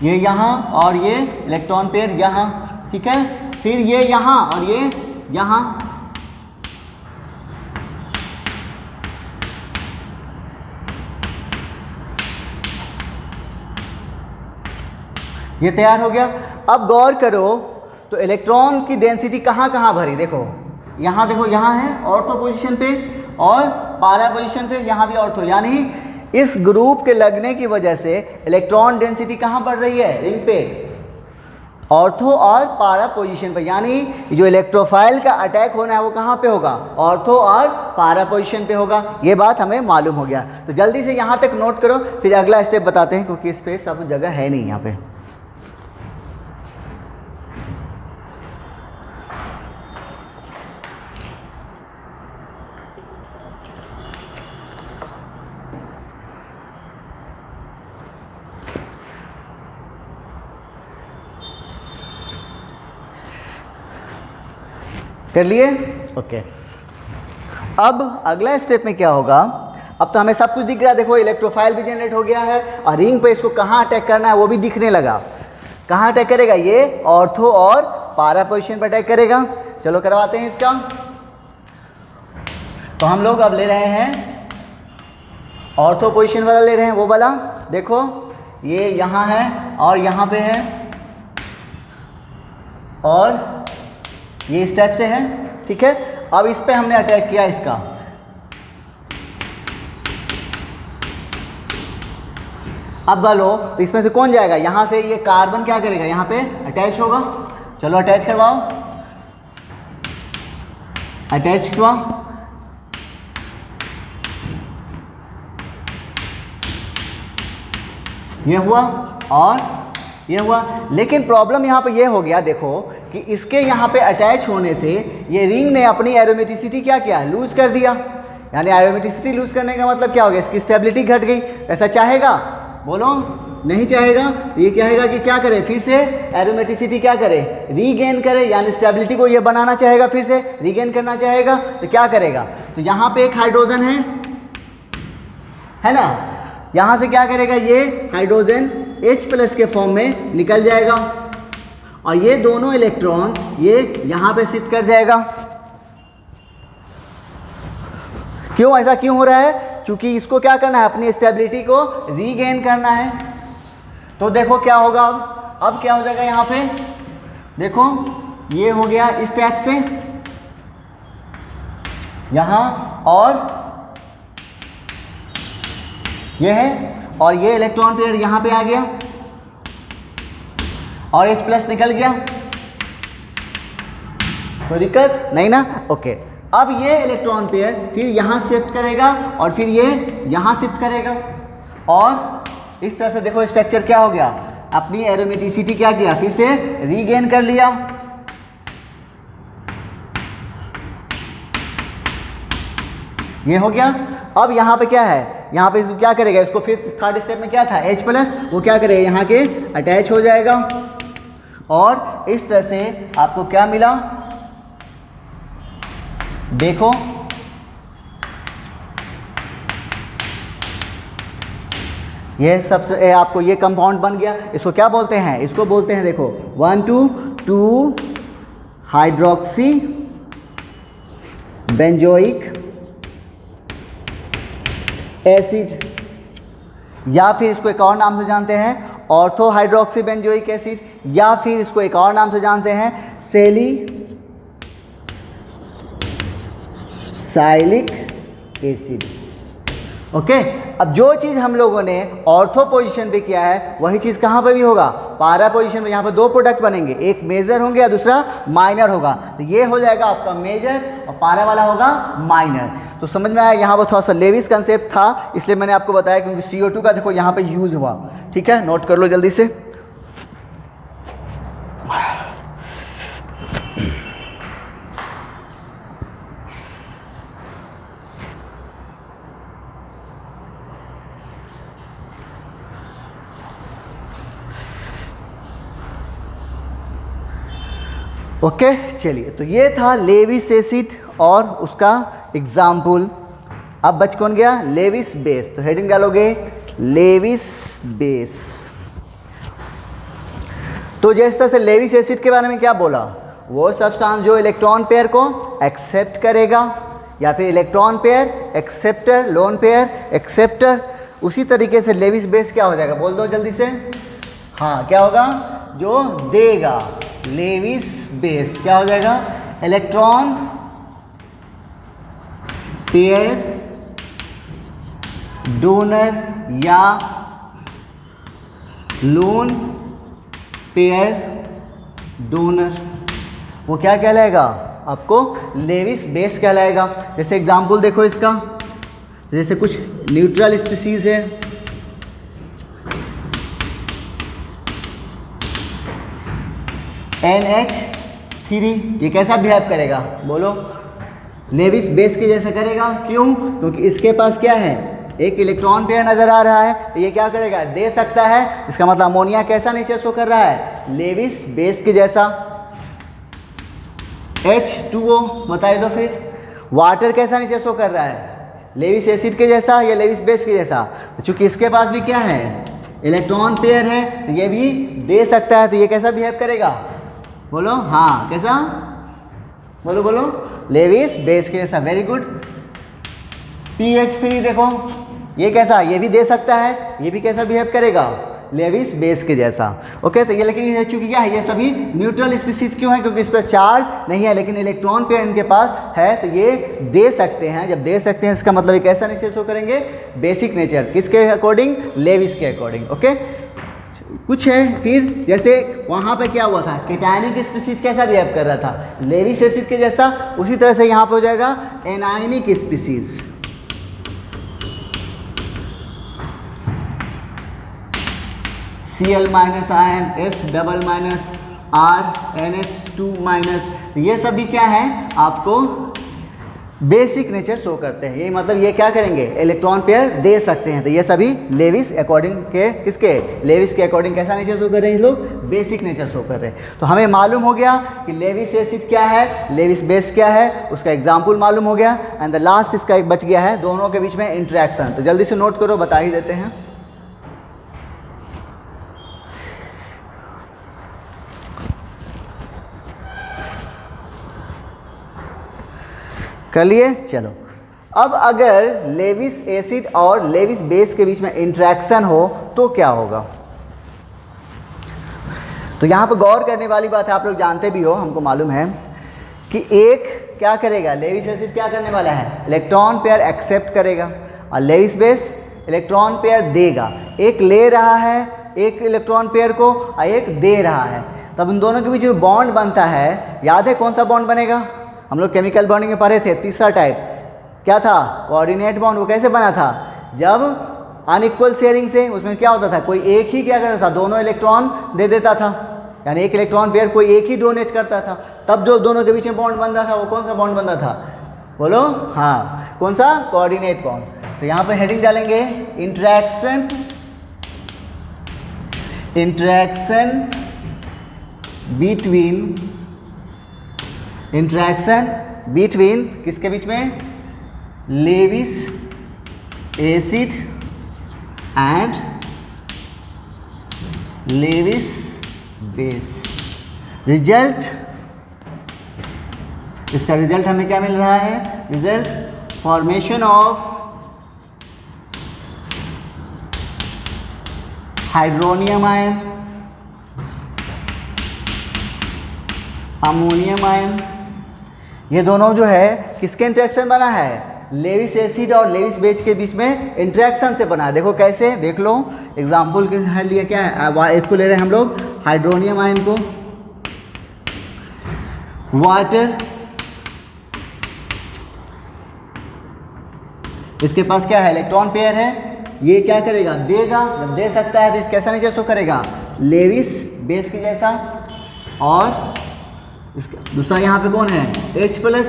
S1: ये यहाँ और ये इलेक्ट्रॉन पेयर यहाँ, ठीक है। फिर ये यहाँ और ये यहाँ। ये तैयार हो गया। अब गौर करो तो इलेक्ट्रॉन की डेंसिटी कहाँ कहाँ भरी, देखो यहाँ, देखो यहाँ है ऑर्थो पोजीशन पे और पारा पोजीशन पे, यहाँ भी ऑर्थो। यानी इस ग्रुप के लगने की वजह से इलेक्ट्रॉन डेंसिटी कहाँ बढ़ रही है, रिंग पे, ऑर्थो और पारा पोजीशन पे। यानी जो इलेक्ट्रोफाइल का अटैक होना है वो कहाँ पे होगा, ऑर्थो और पारा पोजीशन पे होगा। ये बात हमें मालूम हो गया। तो जल्दी से यहाँ तक नोट करो, फिर अगला स्टेप बताते हैं, क्योंकि इस पे सब जगह है नहीं यहाँ पे। कर लिए? ओके। अब अगला स्टेप में क्या होगा, अब तो हमें सब कुछ दिख रहा है, देखो इलेक्ट्रोफाइल भी जनरेट हो गया है और रिंग पे इसको कहाँ अटैक करना है वो भी दिखने लगा। कहाँ अटैक करेगा? ये ऑर्थो और पारा पोजीशन पर अटैक करेगा। चलो करवाते हैं इसका। तो हम लोग अब ले रहे हैं ऑर्थो पोजीशन वाला ले रहे हैं, वो वाला देखो ये यहाँ है और यहाँ पे है और ये इस टाइप से है, ठीक है। अब इस पे हमने अटैक किया इसका, अब बोलो तो इसमें से कौन जाएगा? यहाँ से ये कार्बन क्या करेगा? यहाँ पे अटैच होगा। चलो अटैच करवाओ, अटैच करवाओ। ये हुआ और ये हुआ, लेकिन प्रॉब्लम यहाँ पे ये हो गया, देखो कि इसके यहाँ पे अटैच होने से ये रिंग ने अपनी एरोमेटिसिटी क्या किया? लूज कर दिया। यानी एरोमेटिसिटी लूज करने का मतलब क्या हो गया? इसकी स्टेबिलिटी घट गई। ऐसा चाहेगा? बोलो नहीं चाहेगा। तो ये कहेगा कि क्या करे? फिर से एरोमेटिसिटी क्या करे? रीगेन करे। यानी स्टेबिलिटी को ये बनाना चाहेगा, फिर से रीगेन करना चाहेगा। तो क्या करेगा? तो यहाँ पे एक हाइड्रोजन है ना, यहाँ से क्या करेगा? ये हाइड्रोजन H+ के फॉर्म में निकल जाएगा और ये दोनों इलेक्ट्रॉन ये यहाँ पे शिफ्ट कर जाएगा। क्यों ऐसा क्यों हो रहा है? क्योंकि इसको क्या करना है? अपनी स्टेबिलिटी को रीगेन करना है। तो देखो क्या होगा अब क्या हो जाएगा? यहाँ पे देखो ये हो गया इस टाइप से यहाँ, और ये है और ये इलेक्ट्रॉन पेयर यहाँ पे आ गया और H+ निकल गया। कोई दिक्कत नहीं ना? ओके। अब ये इलेक्ट्रॉन पेयर फिर यहाँ शिफ्ट करेगा और फिर ये यहाँ शिफ्ट करेगा और इस तरह से देखो स्ट्रक्चर क्या हो गया? अपनी एरोमेटिसिटी क्या किया? फिर से रीगेन कर लिया। ये हो गया। अब यहाँ पे क्या है? यहाँ पे इसको क्या करेगा? इसको फिर थर्ड स्टेप में क्या था? H+, वो क्या करेगा? यहाँ के अटैच हो जाएगा और इस तरह से आपको क्या मिला? देखो ये सबसे आपको ये कंपाउंड बन गया। इसको क्या बोलते हैं? इसको बोलते हैं देखो 1,2,2 हाइड्रोक्सी बेंजोइक एसिड, या फिर इसको एक और नाम से जानते हैं ऑर्थो हाइड्रोक्सी बेंजोइक एसिड, या फिर इसको एक और नाम से जानते हैं सैलिसिलिक एसिड। ओके। अब जो चीज़ हम लोगों ने ऑर्थो पोजीशन पे किया है वही चीज़ कहाँ पे भी होगा? पारा पोजीशन में। यहाँ पे दो प्रोडक्ट बनेंगे, एक मेजर होंगे या दूसरा माइनर होगा। तो ये हो जाएगा आपका मेजर और पारा वाला होगा माइनर। तो समझ में आया? यहाँ पर थोड़ा सा लेविस कंसेप्ट था इसलिए मैंने आपको बताया, क्योंकि CO2 का देखो यहाँ पे यूज हुआ। ठीक है, नोट कर लो जल्दी से। ओके चलिए, तो ये था लेविस एसिड और उसका एग्जाम्पल। अब बच कौन गया? Lewis base. तो हेडिंग डालोगे लेविस बेस। तो जिस तरह से लेविस एसिड के बारे में क्या बोला? वो सब्सटेंस जो इलेक्ट्रॉन पेयर को एक्सेप्ट करेगा, या फिर electron pair acceptor, lone pair acceptor. उसी तरीके से लेविस बेस क्या हो जाएगा? बोल दो जल्दी से। हाँ, क्या होगा? जो देगा। लेविस बेस क्या हो जाएगा? इलेक्ट्रॉन पेयर डोनर या लोन पेयर डोनर, वो क्या कहलाएगा? आपको लेविस बेस कहलाएगा। जैसे एग्जांपल देखो इसका, जैसे कुछ न्यूट्रल स्पीसीज है, NH3, ये कैसा बिहेव करेगा? बोलो, लेविस बेस के जैसा करेगा। क्यों? क्योंकि इसके पास क्या है? एक इलेक्ट्रॉन पेयर नजर आ रहा है, तो ये क्या करेगा? दे सकता है। इसका मतलब अमोनिया कैसा नेचर शो कर रहा है? लेविस बेस के जैसा। H2O बताइए तो फिर वाटर कैसा नेचर शो कर रहा है, लेविस एसिड के जैसा या लेविस बेस के जैसा। तो चूंकि इसके पास भी क्या है, इलेक्ट्रॉन पेयर है, तो ये भी दे सकता है, तो ये कैसा बिहेव करेगा, बोलो हाँ कैसा, बोलो बोलो लेविस बेस के जैसा। Very good. PH3 देखो ये कैसा, ये भी दे सकता है, ये भी कैसा बिहेव करेगा, लेविस बेस के जैसा। ओके, तो ये लेकिन चूंकि क्या है, ये सभी न्यूट्रल स्पीसीज क्यों है, क्योंकि इस पर चार्ज नहीं है, लेकिन इलेक्ट्रॉन पेयर इनके पास है, तो ये दे सकते हैं। जब दे सकते हैं इसका मतलब ये कैसा नेचर शो करेंगे, बेसिक नेचर, किसके अकॉर्डिंग, लेविस के अकॉर्डिंग। ओके, कुछ है फिर, जैसे वहाँ पे क्या हुआ था, केटायनिक स्पीसीज कैसा बिहेव कर रहा था, लेविस एसिड के जैसा, उसी तरह से यहाँ पे हो जाएगा anionic species. Cl minus ion, S double minus R NH2 minus, ये सभी क्या है आपको बेसिक नेचर शो करते हैं। ये मतलब ये क्या करेंगे, इलेक्ट्रॉन पेयर दे सकते हैं, तो ये सभी लेविस अकॉर्डिंग के, किसके, लेविस के अकॉर्डिंग कैसा नेचर शो कर रहे हैं, लोग बेसिक नेचर शो कर रहे हैं। तो हमें मालूम हो गया कि लेविस एसिड क्या है, लेविस बेस क्या है, उसका एग्जाम्पल मालूम हो गया। एंड द लास्ट इसका एक बच गया है, दोनों के बीच में इंट्रैक्शन। तो जल्दी से नोट करो, बता ही देते हैं। कर लिए, चलो। अब अगर लेविस एसिड और लेविस बेस के बीच में इंटरेक्शन हो तो क्या होगा। तो यहाँ पर गौर करने वाली बात है, आप लोग जानते भी हो, हमको मालूम है कि एक क्या करेगा, लेविस एसिड क्या करने वाला है, इलेक्ट्रॉन पेयर एक्सेप्ट करेगा, और लेविस बेस इलेक्ट्रॉन पेयर देगा। एक ले रहा है एक इलेक्ट्रॉन पेयर को, और एक दे रहा है। तब उन दोनों के बीच जो बॉन्ड बनता है, याद है कौन सा बॉन्ड बनेगा, हम लोग केमिकल बॉन्डिंग में पढ़े थे, तीसरा टाइप क्या था, कोऑर्डिनेट बॉन्ड। वो कैसे बना था, जब अनइक्वल शेयरिंग से, उसमें क्या होता था, कोई एक ही क्या करता था, दोनों इलेक्ट्रॉन दे देता था, यानी एक इलेक्ट्रॉन पेयर कोई एक ही डोनेट करता था, तब जो दोनों के बीच में बॉन्ड बन रहा था, वो कौन सा बॉन्ड बन रहा था, बोलो हाँ, कौन सा, कोऑर्डिनेट बॉन्ड। तो यहाँ पर हेडिंग डालेंगे interaction, interaction between, interaction between किसके बीच में, Lewis acid and Lewis base. Result, इसका रिजल्ट हमें क्या मिल रहा है, result formation of hydronium ion, ammonium ion. ये दोनों जो है किसके इंटरेक्शन बना है, लेविस एसिड और लेविस बेस के बीच में इंटरेक्शन से बना है। देखो कैसे, देख लो एग्जाम्पल के लिए क्या है, एक को ले रहे हैं हम लोग हाइड्रोनियम आयन को, वाटर, इसके पास क्या है, इलेक्ट्रॉन पेयर है, ये क्या करेगा, देगा। जब दे सकता है तो इस कैसा नेचर शो करेगा, लेविस बेस के जैसा। और इसका दूसरा यहाँ पे कौन है, H+,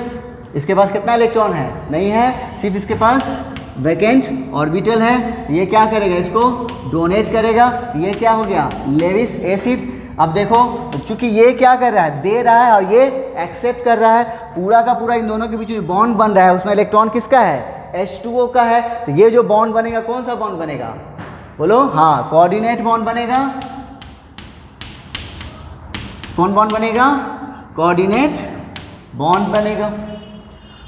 S1: इसके पास कितना इलेक्ट्रॉन है, नहीं है, सिर्फ इसके पास वैकेंट ऑर्बिटल है। ये क्या करेगा, इसको डोनेट करेगा। ये क्या हो गया, लेविस एसिड। अब देखो चूंकि ये क्या कर रहा है, दे रहा है, और ये एक्सेप्ट कर रहा है, पूरा का पूरा इन दोनों के बीच में बॉन्ड बन रहा है, उसमें इलेक्ट्रॉन किसका है, H2O का है। तो ये जो बॉन्ड बनेगा, कौन सा बॉन्ड बनेगा, बोलो हाँ, कोऑर्डिनेट बॉन्ड बनेगा। कौन बॉन्ड बनेगा, कोऑर्डिनेट बॉन्ड बनेगा।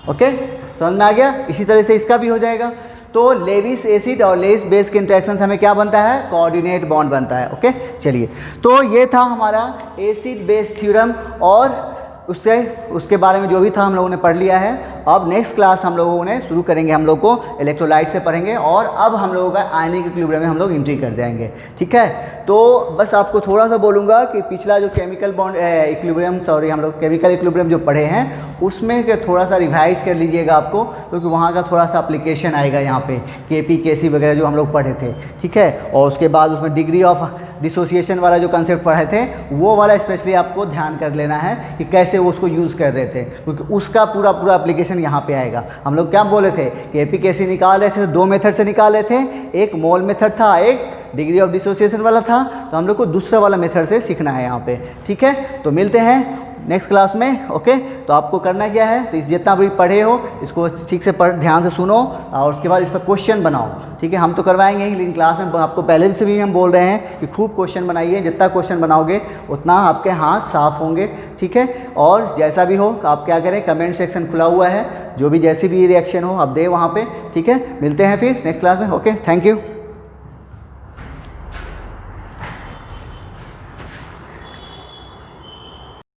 S1: ओके, समझ में आ गया। इसी तरह से इसका भी हो जाएगा। तो लेविस एसिड और लेविस बेस के इंटरेक्शन हमें क्या बनता है, कोऑर्डिनेट बॉन्ड बनता है। ओके, चलिए, तो ये था हमारा एसिड बेस थ्योरम, और उसके बारे में जो भी था हम लोगों ने पढ़ लिया है। अब नेक्स्ट क्लास हम लोगों ने शुरू करेंगे, हम लोग को इलेक्ट्रोलाइट से पढ़ेंगे, और अब हम लोगों का आयनिक इक्विलिब्रियम में हम लोग एंट्री कर जाएंगे। ठीक है, तो बस आपको थोड़ा सा बोलूँगा कि पिछला जो केमिकल बॉन्ड इक्विलिब्रियम, सॉरी हम लोग केमिकल इक्विलिब्रियम जो पढ़े हैं, उसमें थोड़ा सा रिवाइज कर लीजिएगा आपको, क्योंकि वहाँ का थोड़ा सा एप्लीकेशन आएगा यहाँ पे, KP KC वगैरह जो हम लोग पढ़े थे। ठीक है, और उसके बाद उसमें डिग्री ऑफ डिसोसिएशन वाला जो कंसेप्ट पढ़े थे, वो वाला स्पेशली आपको ध्यान कर लेना है कि कैसे वो उसको यूज़ कर रहे थे, क्योंकि उसका पूरा एप्लीकेशन यहाँ पे आएगा। हम लोग क्या बोले थे कि KP KC निकाल रहे थे, दो मेथड से निकाल रहे थे, एक मोल मेथड था, एक डिग्री ऑफ डिसोसिएशन वाला था। तो हम लोग को दूसरा वाला मेथड से सीखना है यहाँ पे। ठीक है, तो मिलते हैं नेक्स्ट क्लास में। ओके, तो आपको करना क्या है, तो जितना भी पढ़े हो इसको ठीक से ध्यान से सुनो और उसके बाद इस पर क्वेश्चन बनाओ। ठीक है, हम तो करवाएंगे ही, लेकिन क्लास में आपको पहले से भी हम बोल रहे हैं कि खूब क्वेश्चन बनाइए। जितना क्वेश्चन बनाओगे उतना आपके हाथ साफ होंगे। ठीक है, और जैसा भी हो आप क्या करें, कमेंट सेक्शन खुला हुआ है, जो भी जैसी भी रिएक्शन हो आप दे वहाँ पे। ठीक है, मिलते हैं फिर नेक्स्ट क्लास में। Okay, thank you.